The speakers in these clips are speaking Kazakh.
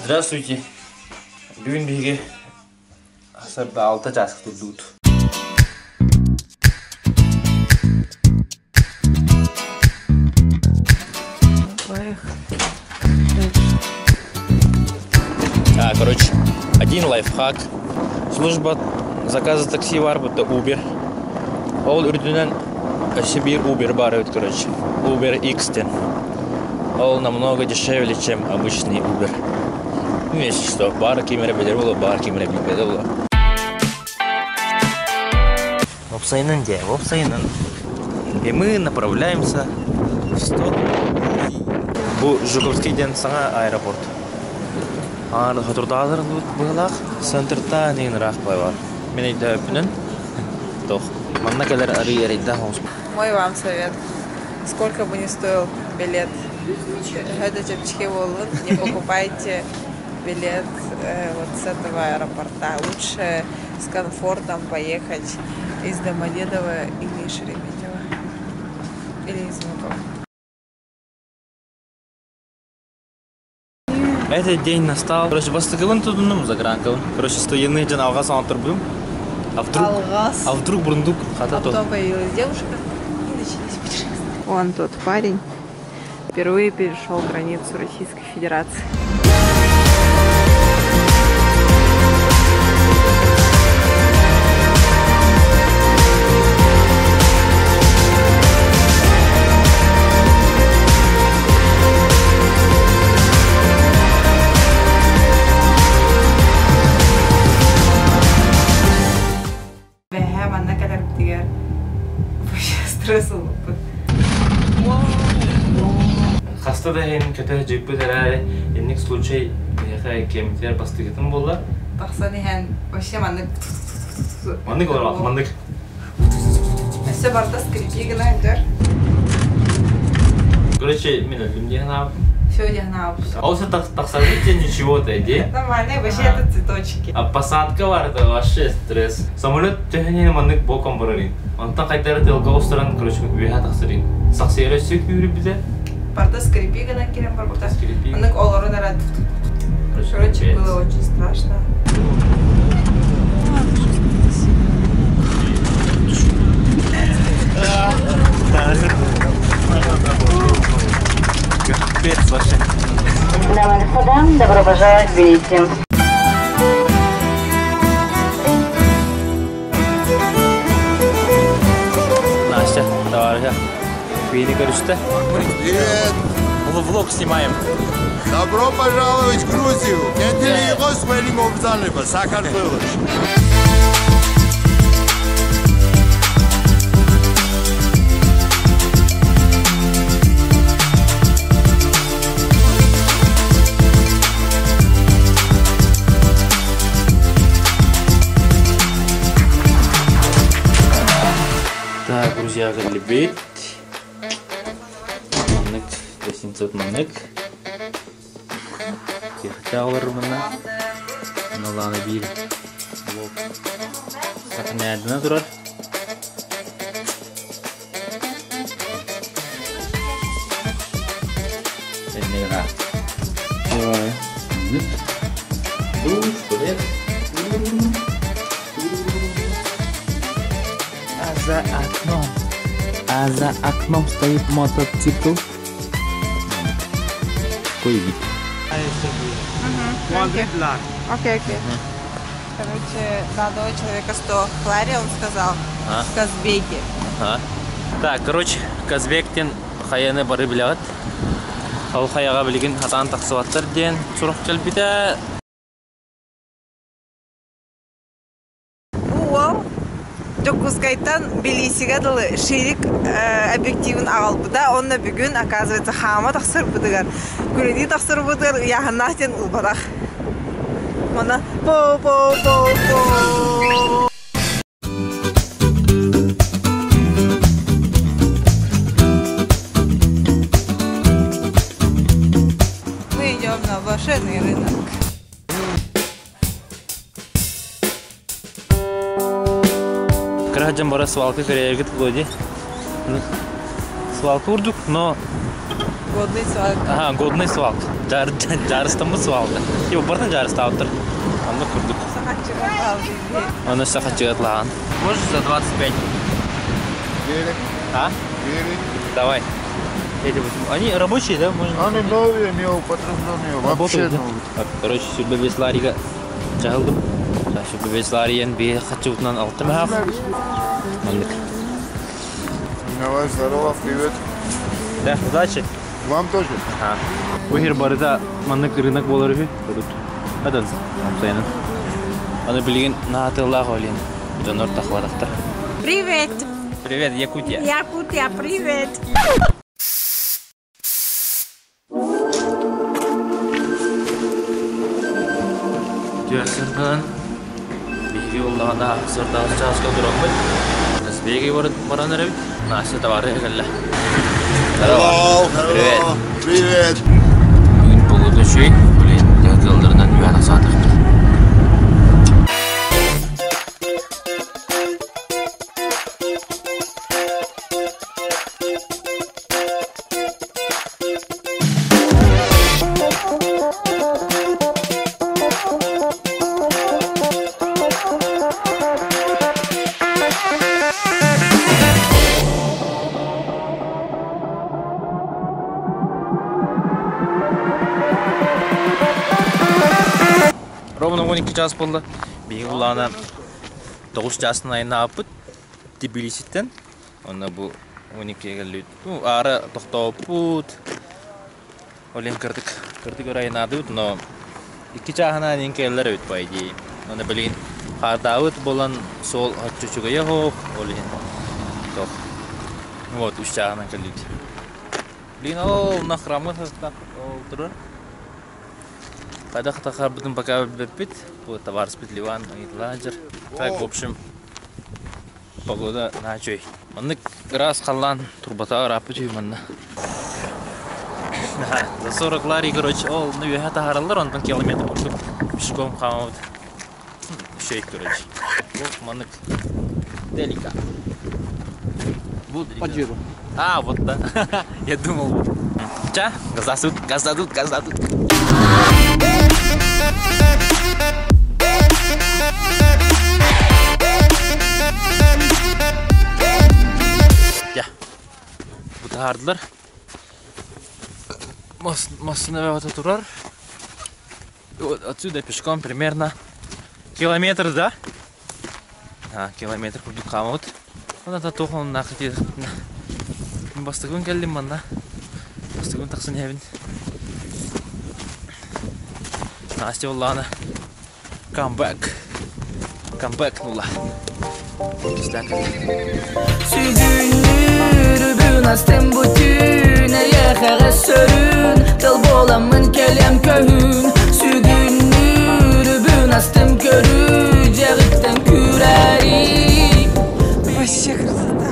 Здравствуйте. Бүгін бізге асырда 6 жасық тұрдуыд. Короче, один лайфхак. Служба заказа такси бар, это Uber. Ол үрдінен бір Uber бар, короче. Uber X-тен. Ол намного дешевле, чем обычный Uber. Ну, если что, бар кемере бедер было, бар кемере бедер было. Вопсайнын де, вопсайнын. И мы направляемся в сторону. Бұл Жуковскийден саңа аэропорт. Аны хатурдалар бұлақ, центрта нейін рақ бай бар. Мен айда өпінін. Тоқ. Манна кәлер арый-арайда хоңыз. Мой вам совет. Сколько бы ни стоил билет, не покупайте билет вот с этого аэропорта. Лучше с комфортом поехать из Домодедово или Шереметьево. Или из Внуково. Этот день настал. Короче, бастыгылын тудуным загранкалын. Короче, стояны жан алғас антыр будем. А вдруг бурундук хата то. Потом появилась девушка и начались путешествия. Вон тот парень впервые перешел границу Российской Федерации. Хаста да ен көтө жиппы дәрәре, енник случай кемтер бастыгытын болла. Тақсан ен вообще мандык. Мандык олар, мандык. Все барда скрипи гына өтер. Короче, мен өлім деген ап. Все деген ап. Олса тақсадыте ничего-то, иди? Нормально, вообще это цветочки. А посадка бар, это вообще стресс. Самолет төхіне мандык боком барарин. Антан қайтары тылға ұстаран, короче, өйә тақсырин. Сақсайра сөк үйріп біде. Барда скрипи гына керем бар бұта. Скрипи. Мандык олары нарад. Короче, было очень страшно. Капец вообще. Дамы и господа, добро пожаловать в Тбилиси. Настя, товарища. Видите, короче, Привет! влог снимаем. Добро пожаловать в Грузию! Кентели игос вэлим обзанлыба, Сакартвелыш. Так, друзья, лебедь. Маннык, 800 маннык. Тağlar bana. Allah'ını bir sakın adına durar. Sen ne kadar? Vay. Dur, buraya. За окном стоит мотоцикл. Кой Окей. Короче, на одного человека 100 хлари, он сказал, в Казбеке. Так, короче, Казбектен хаяны бары білет. Ол хаяға білген хатан тақсываттыр ден сұрақ келбеді. Ол Жокускайтан Тбилисиге дылы ширик объективін ағал бұда. Онна бүгін, оказывается, хама тақсыр бұдығар. Күреді тақсыр бұдығар, яғыннақтен ұлбадақ. Мана по-по-по-по. Мы идем на блошиный рынок. Крахаджан бара свалка корейгит вроде. Свалка урдук, но Годный свалк. Ага, годный свалк. Жарыстамыз свалды. Его бартын жарыста ауттыр. Аны күрдік. Сахатчыға алды. Оны сахатчыға атлаған. Можешь за 25? Берег. А? Берег. Давай. Они рабочие, да? Можно... Они новые, неупотребленные. Вообще Работают, да? новые. Короче, сюда весларига чахылдым. Сюда веслариян бе хатчутынан алтым хав. Мандык. Давай, здорово, привет. Да, удачи. Вам тоже. Ага. Бухир барыда мандык рынок болар бе? Адан, амсайнын. Аны билген наатыллах олин. Донор тахвадақтар. Привет! Привет, Якутия. Якутия, привет! Дюрсердан. Биги уллана сырдан часка дуракмын. Нас биги баран рабит. Насы товары галла. Здорово. Привет. Привет. Бүгін болуды шөй, блин, дәтелдерінен үйәді сатықтыр. Ровно 12 час болды. Биги улана 9 жасын айына апыт. Тбилисиден. Оны бұл 12-ге келді. Ары тоқтау пут. Олен кірдік. Кірдік орайына адыд, но 2 жағына дейін келдер өт байды. Оны білген қардауыт болан сол хатчучуға ехоқ. Олен тоқ. Вот 3 жағына келді. Білген ол нақрамы састақ тұрыр. Когда-то хотим пока бепит, вот товар спит ливан, ланчер. Так, в общем, погода на чой. Он раз халан турбата рапочи манна. За 40 лари, короче, ол, ну я это хараллар, он километр пешком хамут. Шейк, короче. Вот маннык делика. Поджиру. А, вот да. Я думал, вот. Ча, газадут. Я. Бутардылар. Машина вот турар. Вот отсюда пешком примерно километр, да? Километр курдук камут. Он это тохон нахти. Бастыгын келдим манна. Бастыгын таксын ябин. Настя уллана. Come back нула. Sügünür astım bütüne yekere sörün Dıl bolamın kelem köhün Sügünür astım körü Cegitten küreri Вообще красота.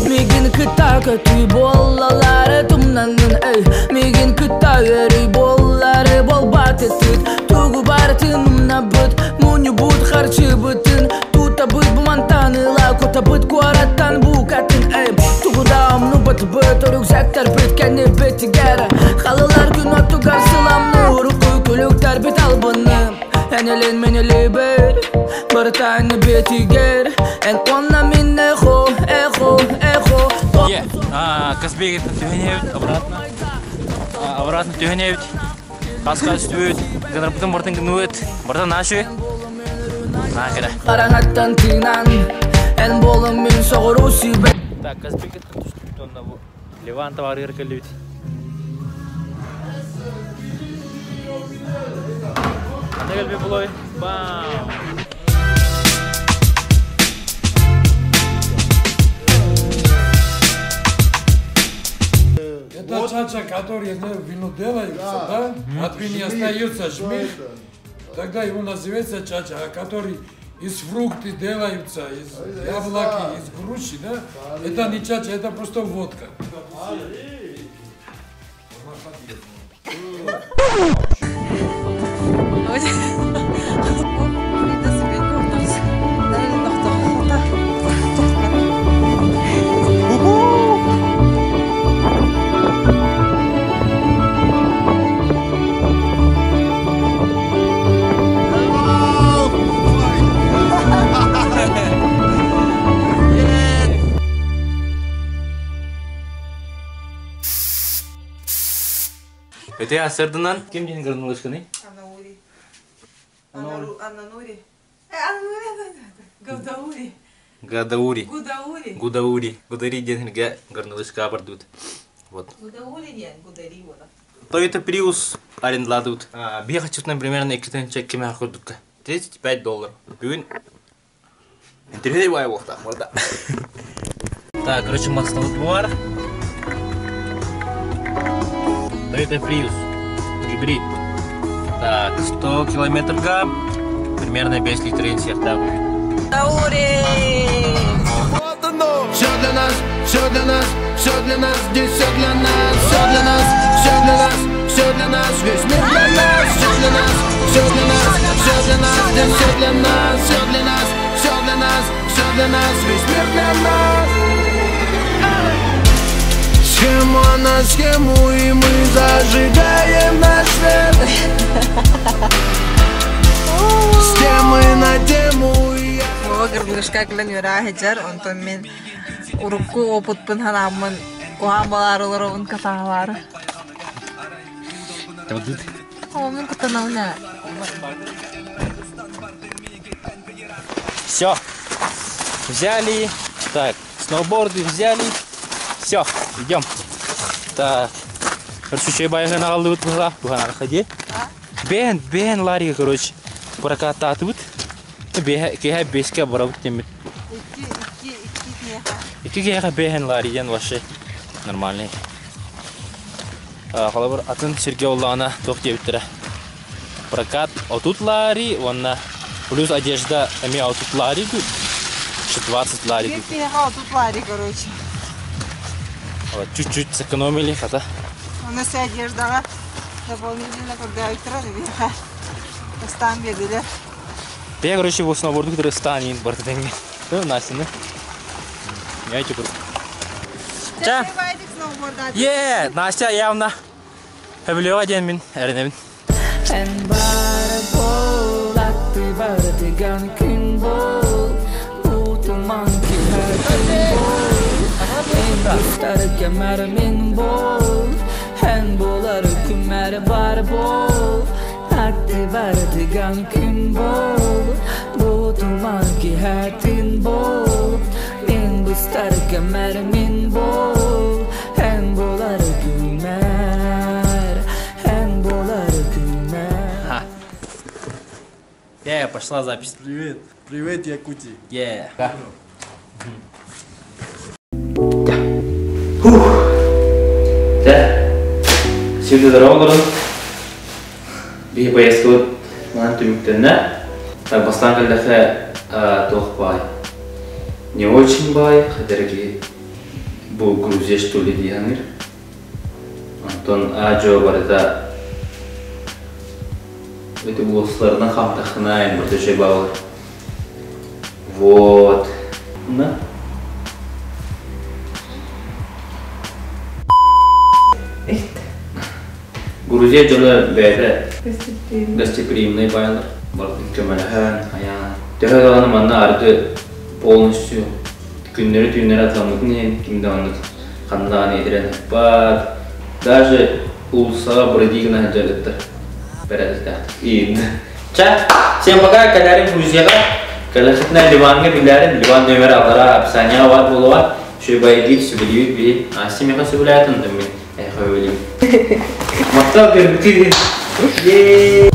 Migin kıta kötü bollaları tumnanın ey Migin kıta yeri bolları bol batıtıt Tuğu bartınımna büt Munyu but harçı bütün Tuta büt bu mantanıla Kota büt kuaratan bu katın ey Tuğu dağımnu büt büt Rüksekler büt kendi biti gere Halılar gün otu karşılamlı Ruku külükler bit albını Enelin meneli bir Bir tane biti ger En ona min echo Казбек тюгеневит обратно тюгеневит. Каска стюет. Генерапутын бартын гнует. Бартын нашу. Кеда. Караңаттан тыйнан En болым мен соғыру сүйбе Так, Казбек түстүп онда бу Ливан товары эркелебит. Анда келбей булой. Бам. Это чача, которые вино делаются, да? От вины остается шмель. Тогда его называется чача, а который из фруктов делаются, из яблоки, из груши, да? Это не чача, это просто водка. Öte asırdınan kim diyen Горнолыжканы? Ананури. Гудаури. Гадаури. Гудаури. Гудаури. Гудари диен Горнолыжка бардут. Вот. Гудаури диен, гудари вот. Toyota Prius арендладут. Бехачутна примерно 2 чек кеме ходука. $35. Бүгін интервью бай болта, морда. Так, короче, мастаут бар. Toyota Prius. Гибрид. Так, 100 километрга примерно 5 литров инсерта будет. Гудаури. Вот оно! Все для нас, все для нас, все для нас, здесь все для нас, все для нас, все для нас, все для нас, весь мир для нас, все для нас, все для нас, все для нас, здесь все для нас, все для нас, все для нас, все для нас, весь мир для нас. Схема на схему, и мы зажигаем наш свет. С темы на тему. Горнолыжка кылан юра хеджар, онтон мен урукку опутпын ханамын куан баларыларын каталары. Тадут. Мен кутанауна. Все. Взяли. Так, сноуборды взяли. Все, идем. Так. Короче, чай байга нагалды вот была. Бугана ходи. Бен лари, короче. Прокататут. Кеха беска барабут темит. Iki kaya behen lari yan вообще нормальный. Халабар атын Сергей Уллана тоқтеп биттіре. Прокат отут лари, онна плюс одежда ами отут лари тут. 20 лари тут. Кеха отут лари, короче. Вот чуть-чуть сэкономили, хата. У нас одежда дополнительно, когда утро, вверха. Остан бегали. Я, короче, в сноуборду, который станет бортами. Ну, Настя, ну. Я тебе просто. Ча. Настя явно. Хавлева ден мин, эрневин. En bara bol, attı digan gün bol. Utuman ki her gün bol. En güçler kemer min bol. En bolar kümer bar bol. Attı digan gün bol. Utuman ki her gün bol. En güçler kemer min bol. En bolar kümer. En bolar kümer. Пошла запись. Привет. Привет, Якутия. Сегодня здорово, поездка вот на Тюмиктена. Так, бастан калдаха тох бай. Не очень бай, хотя был Грузия, что ли, дианир. Антон Аджо барыта. Это было сложно, хамтахнаем, вот еще бавы. Вот. На. Грузия жолы бәді гостеприимный байлар. Бардың көмеліхін, аян. Төхәді манна арды полностью күндері атамыдың ең, кімді аны қандаған едірен бад. Даже улса бұрыдигіна жәрдіктір. Всем пока, кадарим Грузияға. Калахитна Ливанға биләрін, Ливан нөмір алара описания var болуға. Шөйбай дейт, сөбілеуіт бейт. Асимеға сөбіләйтін дұммен. Әйхай өлейм. Мақтал бербіті дейін.